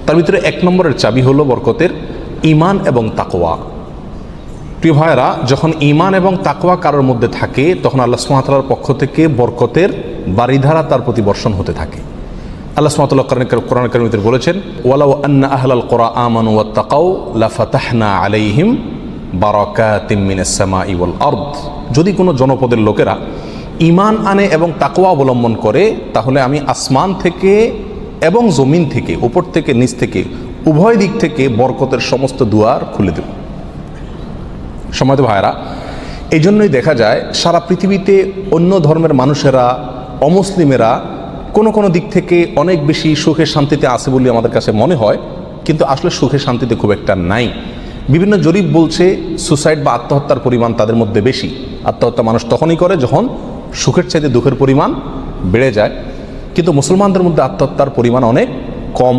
তার ভিতরে 1 নম্বরের চাবি হলো বরকতের ঈমান এবং তাকওয়া। প্রিয় ভাইয়েরা, যখন ঈমান এবং তাকওয়া কারোর মধ্যে থাকে তখন আল্লাহ সুবহানাহু ওয়া তাআলার পক্ষ থেকে বরকতের বারিধারা তার প্রতি বর্ষণ হতে থাকে। আল্লাহ সুবহানাহু ওয়া তাআলা কোরআন কারীমে বলেছেন, ওয়ালাউ আন্না আহলাল কুরা আমানু ওয়াত্তাকাউ লাফাতাহনা আলাইহিম বারাকাতিম মিনাস সামাই ওয়াল আরদ। যদি কোনো জনপদের লোকেরা ঈমান আনে এবং তাকওয়া অবলম্বন করে তাহলে আমি আসমান থেকে এবং জমিন থেকে, উপর থেকে নিচ থেকে, উভয় দিক থেকে বরকতের সমস্ত দুয়ার খুলে দেব। সম্মানিত ভাইরা, এই জন্যই দেখা যায় সারা পৃথিবীতে অন্য ধর্মের মানুষেরা, অমুসলিমেরা কোনো দিক থেকে অনেক বেশি সুখে শান্তিতে আছে বলে আমাদের কাছে মনে হয়, কিন্তু আসলে সুখে শান্তিতে খুব একটা নাই। বিভিন্ন জরিপ বলছে সুসাইড বা আত্মহত্যার পরিমাণ তাদের মধ্যে বেশি। আত্মহত্যা মানুষ তখনই করে যখন সুখের চাইতে দুঃখের পরিমাণ বেড়ে যায়, কিন্তু মুসলমানদের মধ্যে আত্মহত্যার পরিমাণ অনেক কম।